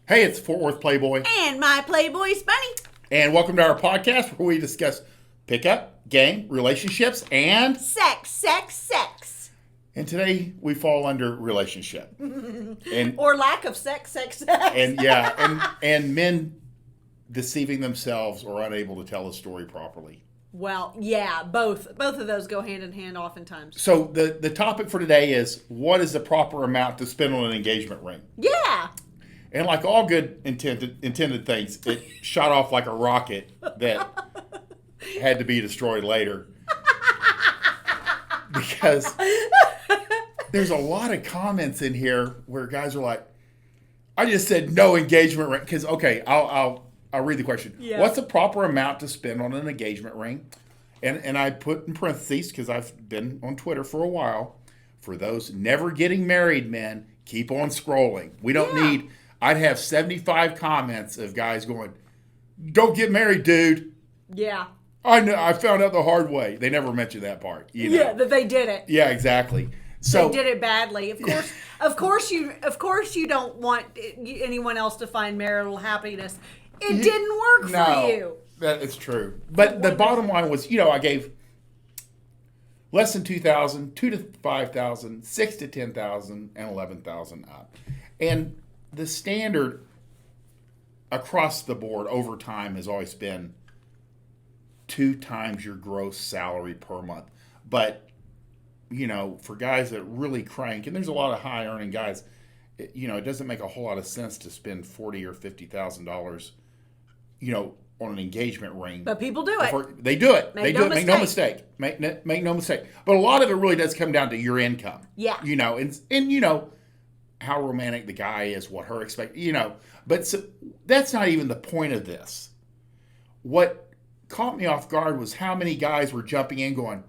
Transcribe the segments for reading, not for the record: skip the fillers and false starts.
Hey, it's Fort Worth Playboy. And my Playboys Bunny. And welcome to our podcast where we discuss pickup, game, relationships, and... Sex. And today we fall under relationship. Or lack of sex. And men deceiving themselves or unable to tell a story properly. Well, yeah, both of those go hand in hand oftentimes. So the topic for today is, what is the proper amount to spend on an engagement ring? Yeah. And like all good intended things, it shot off like a rocket that had to be destroyed later. Because there's a lot of comments in here where guys are like, I just said no engagement ring. Because, okay, I'll read the question. Yeah. What's the proper amount to spend on an engagement ring? And I put in parentheses, because I've been on Twitter for a while, for those never getting married men, keep on scrolling. We don't need... I'd have 75 comments of guys going, don't get married, dude. Yeah. I know. I found out the hard way. They never mentioned that part. You know? Yeah, that they did it. Yeah, exactly. So they did it badly. Of course you don't want anyone else to find marital happiness. It didn't work for you. That is true. But the bottom line was, I gave less than 2,000, 2 to 5,000, 6 to 10,000, and 11,000 up. And the standard across the board over time has always been 2 times your gross salary per month. But, for guys that really crank, and there's a lot of high earning guys, it doesn't make a whole lot of sense to spend $40,000 or $50,000, on an engagement ring. But people do it. They do it. Make no mistake. Make no mistake. But a lot of it really does come down to your income. Yeah. And how romantic the guy is, what her expect, But that's not even the point of this. What caught me off guard was how many guys were jumping in going,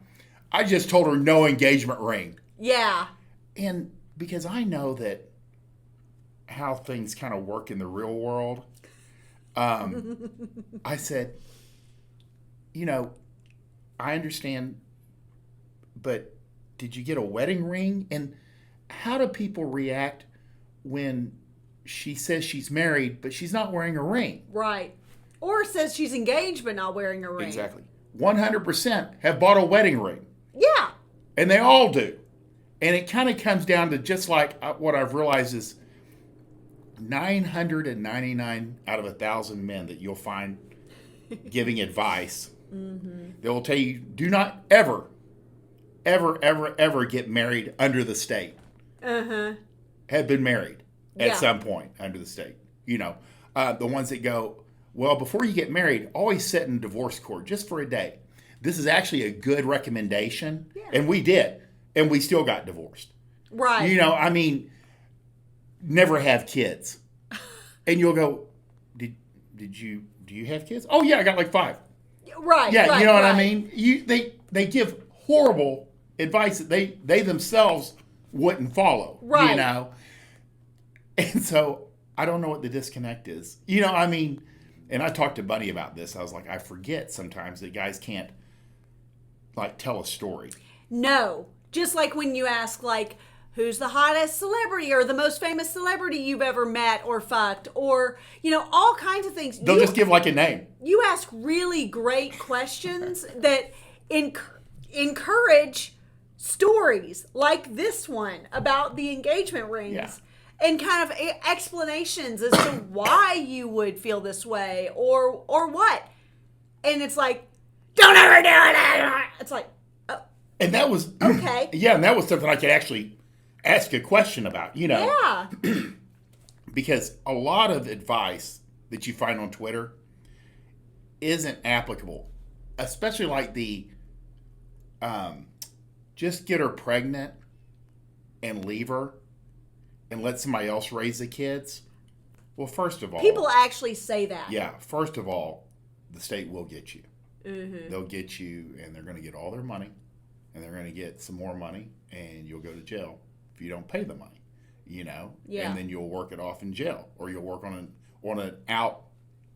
I just told her no engagement ring. Yeah. And because I know that how things kind of work in the real world, I said, I understand, but did you get a wedding ring? And how do people react when she says she's married, but she's not wearing a ring? Right. Or says she's engaged, but not wearing a ring. Exactly. 100% have bought a wedding ring. Yeah. And they all do. And it kind of comes down to just like what I've realized is 999 out of 1,000 men that you'll find giving advice. Mm-hmm. They will tell you, do not ever get married under the state. Uh-huh. Have been married at some point under the state. The ones that go, well, before you get married, always sit in divorce court just for a day. This is actually a good recommendation. Yeah. And we did. And we still got divorced. Right. Never have kids. And you'll go, do you have kids? Oh, yeah, I got like 5. Right. Yeah, right, you know what right. I mean? They give horrible advice that they themselves wouldn't follow. Right. And so I don't know what the disconnect is. And I talked to Bunny about this. I was like, I forget sometimes that guys can't tell a story. No. Just like when you ask who's the hottest celebrity or the most famous celebrity you've ever met or fucked or, all kinds of things. They'll just give a name. You ask really great questions that encourage stories like this one about the engagement rings. Yeah. And kind of explanations as to why you would feel this way or what. And it's like, don't ever do it. It's like, oh. And that was... Okay. Yeah, and that was something I could actually ask a question about, Yeah. Because a lot of advice that you find on Twitter isn't applicable. Especially the just get her pregnant and leave her and let somebody else raise the kids. Well, first of all... People actually say that. Yeah. First of all, the state will get you. Mm-hmm. They'll get you, and they're going to get all their money, and they're going to get some more money, and you'll go to jail if you don't pay the money, Yeah. And then you'll work it off in jail, or you'll work on an out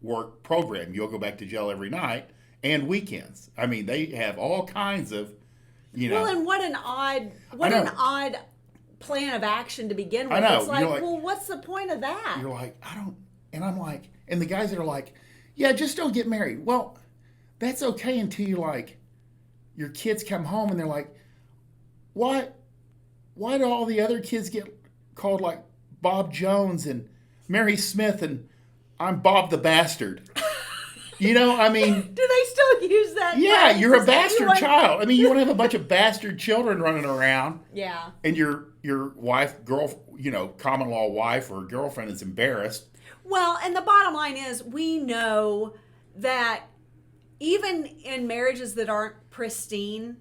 work program. You'll go back to jail every night and weekends. I mean, they have all kinds of, Well, and what an odd plan of action to begin with. I know. It's like, well, what's the point of that? You're like, And I'm like, and the guys that are like, yeah, just don't get married. Well, that's okay until you like, your kids come home and they're like, why do all the other kids get called like Bob Jones and Mary Smith and I'm Bob the Bastard? You know, I mean. Do they still use that? Yeah, phrase? you're a Is bastard anyone- child. I mean, you want to have a bunch of bastard children running around. Yeah. And your wife, common law wife or girlfriend is embarrassed. Well, and the bottom line is we know that even in marriages that aren't pristine,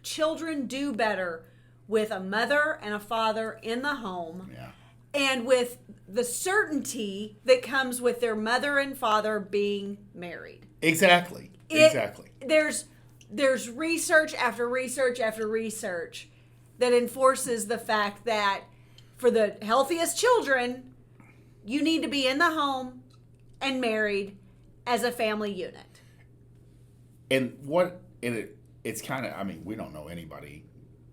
children do better with a mother and a father in the home. Yeah. And with the certainty that comes with their mother and father being married. Exactly. There's research after research after research that enforces the fact that for the healthiest children, you need to be in the home and married as a family unit. And it's kind of, I mean, we don't know anybody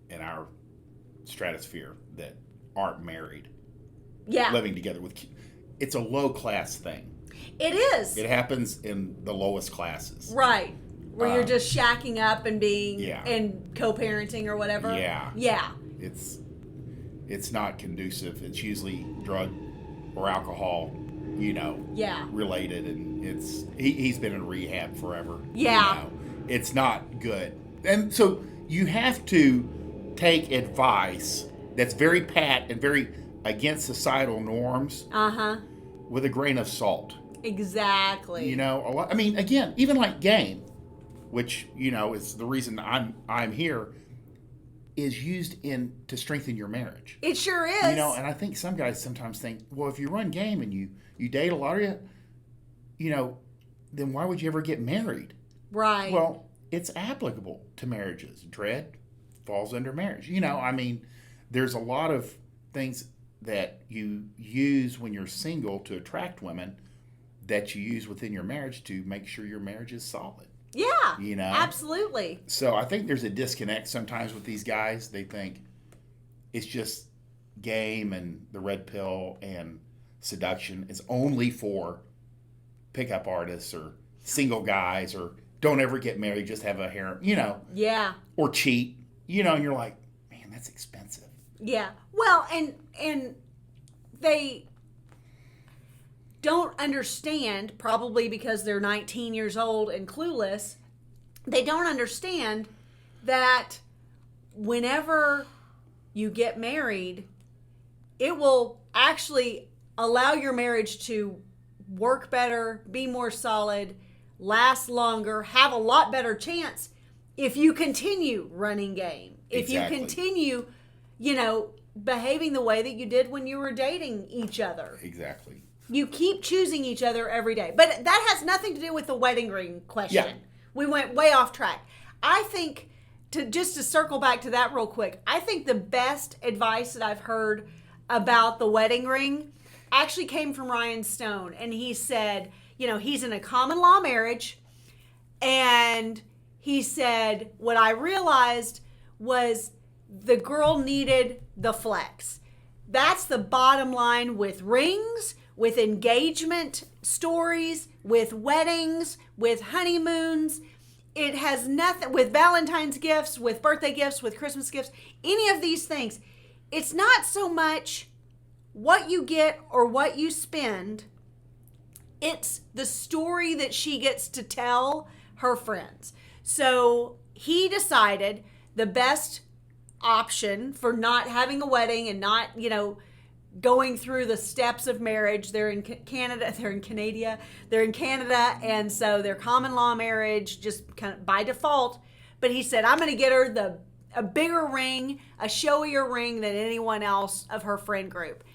in our stratosphere that aren't married. Yeah. Living together it's a low class thing. It is. It happens in the lowest classes. Right. Where you're just shacking up and being and co-parenting or whatever. Yeah. Yeah. It's not conducive. It's usually drug or alcohol, related, and he's been in rehab forever. Yeah. It's not good. And so you have to take advice that's very pat and very against societal norms with a grain of salt. Exactly. A lot. I mean, again, even like game, which is the reason I'm here, is used to strengthen your marriage. It sure is. And I think some guys sometimes think, well, if you run game and you date a lot of then why would you ever get married? Right. Well, it's applicable to marriages. Dread falls under marriage. I mean, there's a lot of things that you use when you're single to attract women that you use within your marriage to make sure your marriage is solid. Yeah. Absolutely. So I think there's a disconnect sometimes with these guys. They think it's just game and the red pill and seduction is only for pickup artists or single guys or don't ever get married, just have a harem, Yeah. or cheat, and you're like, man, that's expensive. Yeah. Well, and they don't understand, probably because they're 19 years old and clueless, they don't understand that whenever you get married, it will actually allow your marriage to work better, be more solid, last longer, have a lot better chance if you continue running game. If Exactly. you continue, behaving the way that you did when you were dating each other. Exactly. You keep choosing each other every day. But that has nothing to do with the wedding ring question. Yeah. We went way off track. I think, to circle back to that real quick, I think the best advice that I've heard about the wedding ring actually came from Ryan Stone. And he said, he's in a common law marriage. And he said, what I realized was the girl needed the flex. That's the bottom line with rings, with engagement stories, with weddings, with honeymoons. It has nothing with Valentine's gifts, with birthday gifts, with Christmas gifts, any of these things. It's not so much what you get or what you spend. It's the story that she gets to tell her friends. So he decided the best option for not having a wedding and not, going through the steps of marriage. They're in Canada, they're in Canada, and so their common law marriage just kind of by default. But he said, I'm going to get her a bigger ring, a showier ring than anyone else of her friend group.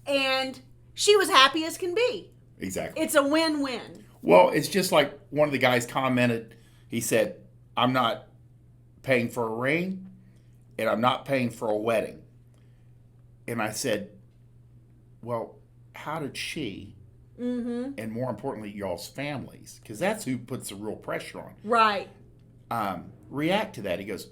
And she was happy as can be. Exactly. It's a win-win. Well, it's just like one of the guys commented, he said, I'm not paying for a ring and I'm not paying for a wedding. And I said, well, how did she, and more importantly, y'all's families, because that's who puts the real pressure on, Right. React to that? He goes,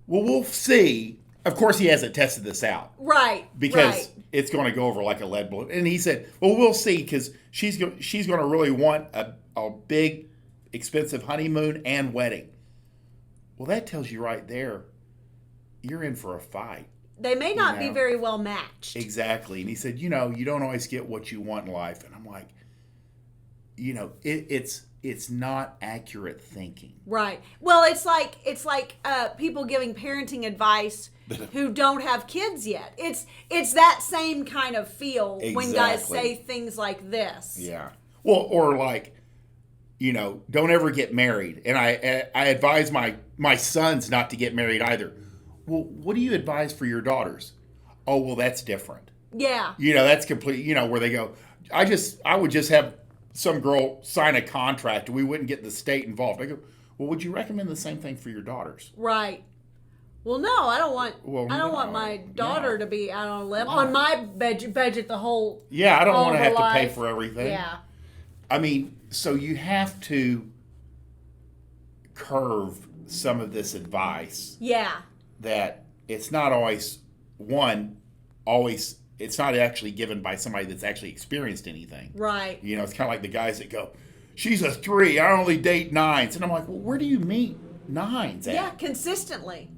well, we'll see. Of course, he hasn't tested this out. Right. Because right. it's going to go over like a lead balloon. And he said, well, we'll see, because she's going to really want a big, expensive honeymoon and wedding. Well, that tells you right there, you're in for a fight. They may not be very well matched. Exactly. And he said, you don't always get what you want in life. And I'm like, it's not accurate thinking. Right. Well, it's like people giving parenting advice who don't have kids yet. It's that same kind of feel when guys say things like this. Yeah. Well, or like, don't ever get married. And I advise my sons not to get married either. Well, what do you advise for your daughters? Oh, well, that's different. Yeah. That's complete, where they go, I would just have some girl sign a contract and we wouldn't get the state involved. I go, well, would you recommend the same thing for your daughters? Right. Well, no, I don't want my daughter to be out on a limb on my budget the whole. Yeah, I don't want to have to pay for everything. Yeah. I mean, so you have to curve some of this advice. Yeah. That it's not always it's not actually given by somebody that's actually experienced anything. Right. It's kind of like the guys that go, she's a 3, I only date 9s. And I'm like, well, where do you meet 9s at? Yeah, consistently.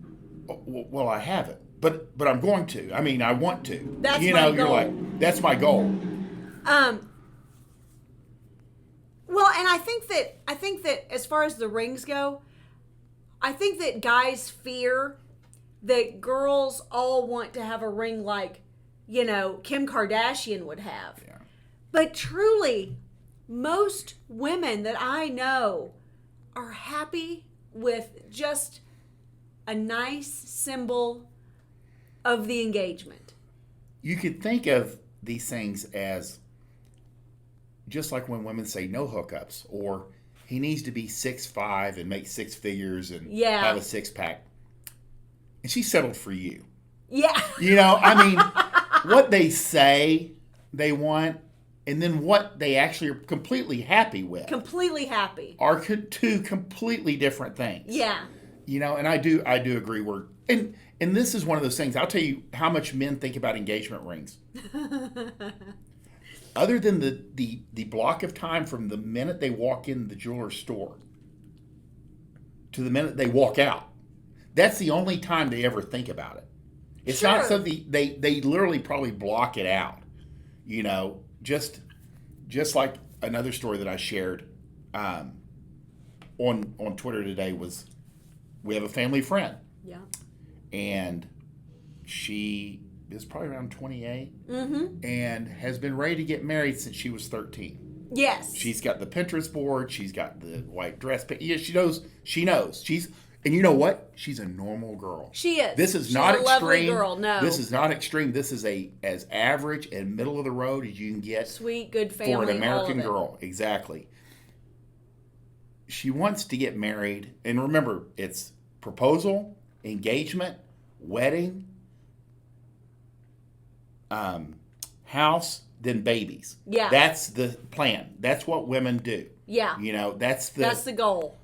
Well, I haven't, but I'm going to. I mean, I want to. That's my goal. You're like, that's my goal. Well, and I think that as far as the rings go, I think that guys fear that girls all want to have a ring like, Kim Kardashian would have. Yeah. But truly, most women that I know are happy with just a nice symbol of the engagement. You could think of these things as just like when women say no hookups, or he needs to be 6'5" and make 6 figures and have a 6-pack. And she settled for you. Yeah. I mean, what they say they want and then what they actually are completely happy with. Completely happy. Are two completely different things. Yeah. And I do agree. And this is one of those things. I'll tell you how much men think about engagement rings. Other than the block of time from the minute they walk in the jeweler's store to the minute they walk out, that's the only time they ever think about it. It's not something they literally probably block it out. Just like another story that I shared on Twitter today was, we have a family friend. Yeah. And she is probably around 28. Mm-hmm. And has been ready to get married since she was 13. Yes. She's got the Pinterest board. She's got the white dress. Yeah, she knows. And you know what? She's a normal girl. She is. This is She's not a extreme. Lovely girl. No. This is not extreme. This is as average and middle of the road as you can get. Sweet, good family. For an American all of it. girl. Exactly. She wants to get married. And remember, it's proposal, engagement, wedding, house, then babies. Yeah. That's the plan. That's what women do. Yeah. That's the goal.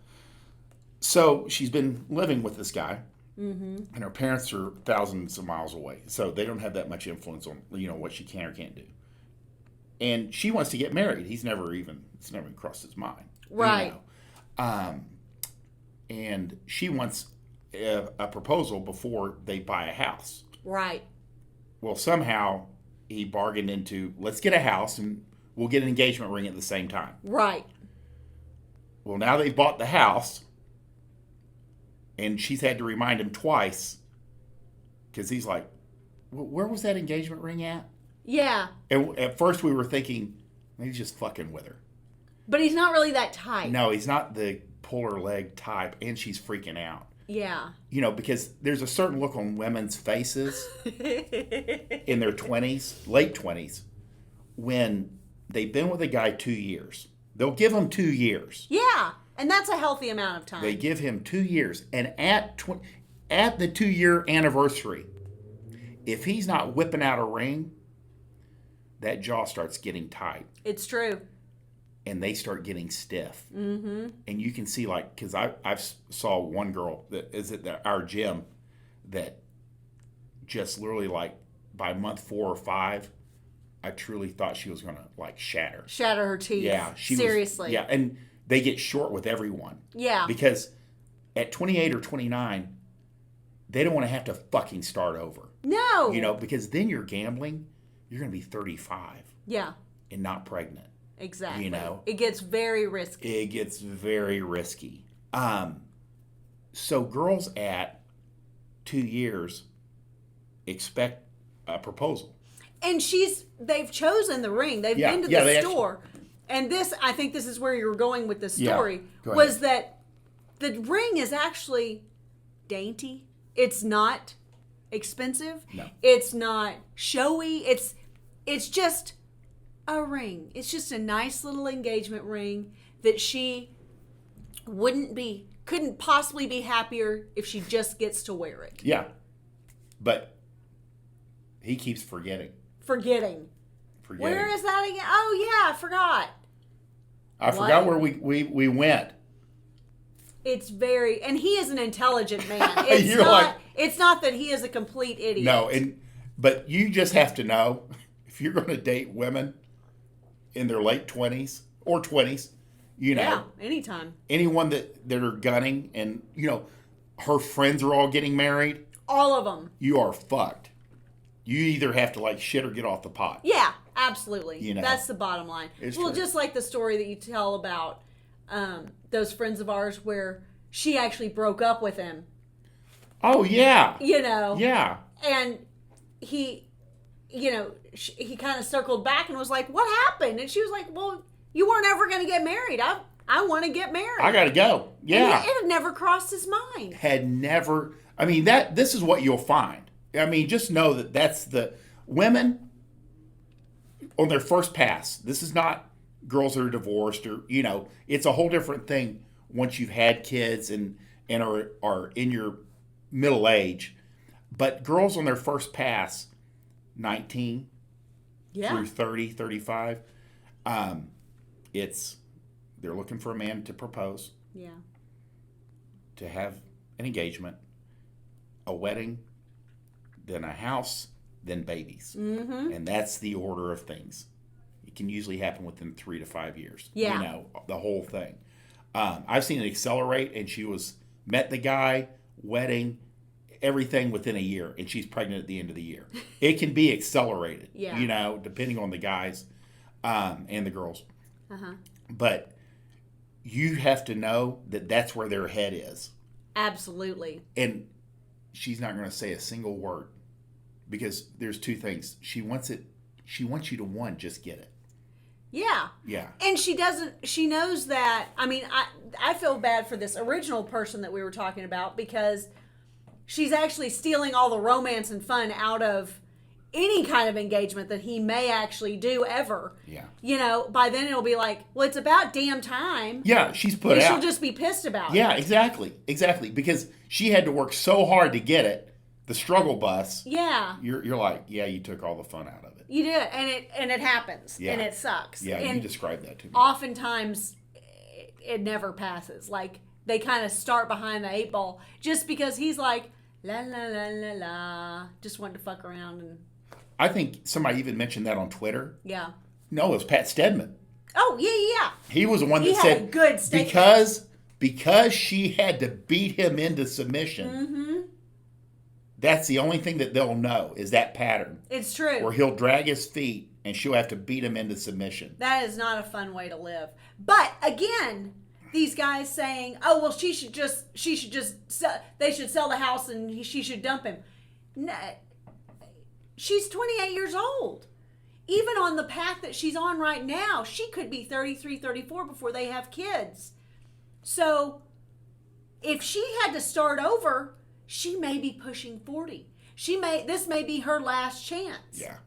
So she's been living with this guy, mm-hmm. and her parents are thousands of miles away, so they don't have that much influence on what she can or can't do. And she wants to get married. It's never even crossed his mind. Right. And she wants a proposal before they buy a house. Right. Well, somehow he bargained into, let's get a house and we'll get an engagement ring at the same time. Right. Well, now they've bought the house. And she's had to remind him twice, because he's like, where was that engagement ring at? Yeah. And at first we were thinking, he's just fucking with her. But he's not really that type. No, he's not the pull her leg type, and she's freaking out. Yeah. Because there's a certain look on women's faces in their 20s, late 20s, when they've been with a guy 2 years. They'll give him 2 years. Yeah. And that's a healthy amount of time. They give him 2 years. And at the 2-year anniversary, if he's not whipping out a ring, that jaw starts getting tight. It's true. And they start getting stiff. Mm-hmm. And you can see, because I've saw one girl that is at our gym that just literally, by month 4 or 5, I truly thought she was going to like shatter. Shatter her teeth. Yeah. Seriously. Yeah. And they get short with everyone. Yeah. Because at 28 or 29, they don't want to have to fucking start over. No. You know, because then you're gambling. You're going to be 35. Yeah. And not pregnant. Exactly. You know. It gets very risky. It gets very risky. So girls at 2 years expect a proposal. And they've chosen the ring. They've been to the store. And I think this is where you're going with this story, was that the ring is actually dainty. It's not expensive. No. It's not showy. It's just a ring. It's just a nice little engagement ring that she couldn't possibly be happier if she just gets to wear it. Yeah. But he keeps forgetting. Where is that again? Oh, yeah, I forgot. I forgot where we went. It's and he is an intelligent man. It's not that he is a complete idiot. No, but you just have to know, if you're going to date women in their late 20s or 20s, you know. Yeah, anytime. Anyone that are gunning and, you know, her friends are all getting married. All of them. You are fucked. You either have to like shit or get off the pot. Yeah, absolutely. You know, that's the bottom line. It's true. Just like the story that you tell about those friends of ours where she actually broke up with him. Oh, yeah. You know. Yeah. And he, you know, he kind of circled back and was like, what happened? And she was like, well, you weren't ever going to get married. I want to get married. I got to go. Yeah. And it had never crossed his mind. I mean, this is what you'll find. I mean, just know that that's the women on their first pass. This is not girls that are divorced or, you know, it's a whole different thing once you've had kids and are in your middle age. But girls on their first pass, 19 through 30, 35, they're looking for a man to propose. Yeah. To have an engagement, a wedding, then a house, then babies. Mm-hmm. And that's the order of things. It can usually happen within 3 to 5 years. Yeah. You know, the whole thing. I've seen it accelerate, and she met the guy, wedding, everything within a year, and she's pregnant at the end of the year. It can be accelerated, you know, depending on the guys and the girls. Uh-huh. But you have to know that that's where their head is. Absolutely. And she's not going to say a single word because there's two things. She wants you to just get it. Yeah. Yeah. And she knows that, I mean, I feel bad for this original person that we were talking about because she's actually stealing all the romance and fun out of any kind of engagement that he may actually do ever. Yeah. You know, by then it'll be like, well, it's about damn time. Yeah, she's put out. She'll just be pissed about it. Yeah, exactly. Because she had to work so hard to get it, the struggle bus. Yeah. You're like, yeah, you took all the fun out of it. You did, and it happens, and it sucks. Yeah, and you described that to me. Oftentimes, it never passes. Like, they kind of start behind the 8 ball just because he's like, la, la, la, la, la, just wanting to fuck around. And I think somebody even mentioned that on Twitter. Yeah. No, it was Pat Stedman. Oh, yeah. He was the one that had said, a good statement. Because she had to beat him into submission, mm-hmm. That's the only thing that they'll know is that pattern. It's true. Where he'll drag his feet and she'll have to beat him into submission. That is not a fun way to live. But again, these guys saying, "Oh, well, they should sell the house and she should dump him." No, she's 28 years old. Even on the path that she's on right now, she could be 33, 34 before they have kids. So, if she had to start over, she may be pushing 40. This may be her last chance. Yeah.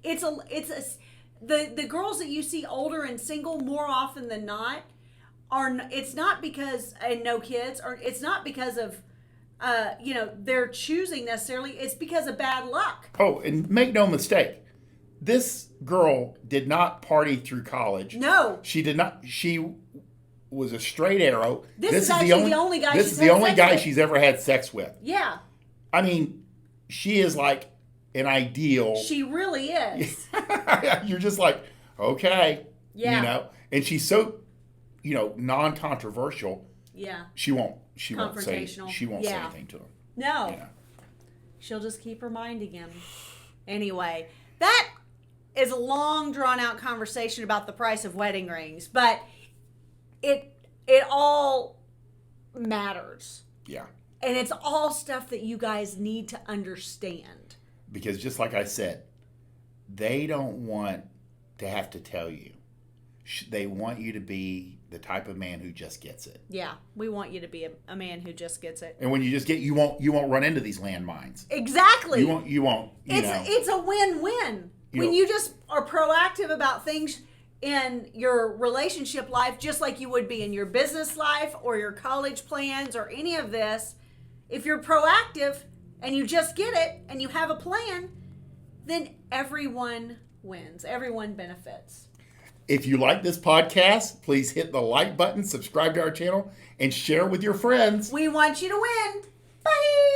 The girls that you see older and single more often than not it's not because and no kids, or it's not because of they're choosing necessarily. It's because of bad luck. Oh, and make no mistake, this girl did not party through college. No, she did not. She was a straight arrow. This is actually the only guy. She's ever had sex with. Yeah. I mean, she is like an ideal. She really is. You're just like, okay. Yeah. You know, and she's so, non-controversial. Yeah. She won't say Confrontational. say anything to him. No. You know? She'll just keep reminding him. Anyway, that is a long, drawn-out conversation about the price of wedding rings, but it all matters. Yeah. And it's all stuff that you guys need to understand. Because just like I said, they don't want to have to tell you. They want you to be the type of man who just gets it. Yeah, we want you to be a man who just gets it. And when you just get, you won't run into these landmines. Exactly. You won't. It's a win-win. When you just are proactive about things in your relationship life, just like you would be in your business life or your college plans or any of this, if you're proactive and you just get it and you have a plan, then everyone wins. Everyone benefits. If you like this podcast, please hit the like button, subscribe to our channel, and share with your friends. We want you to win. Bye.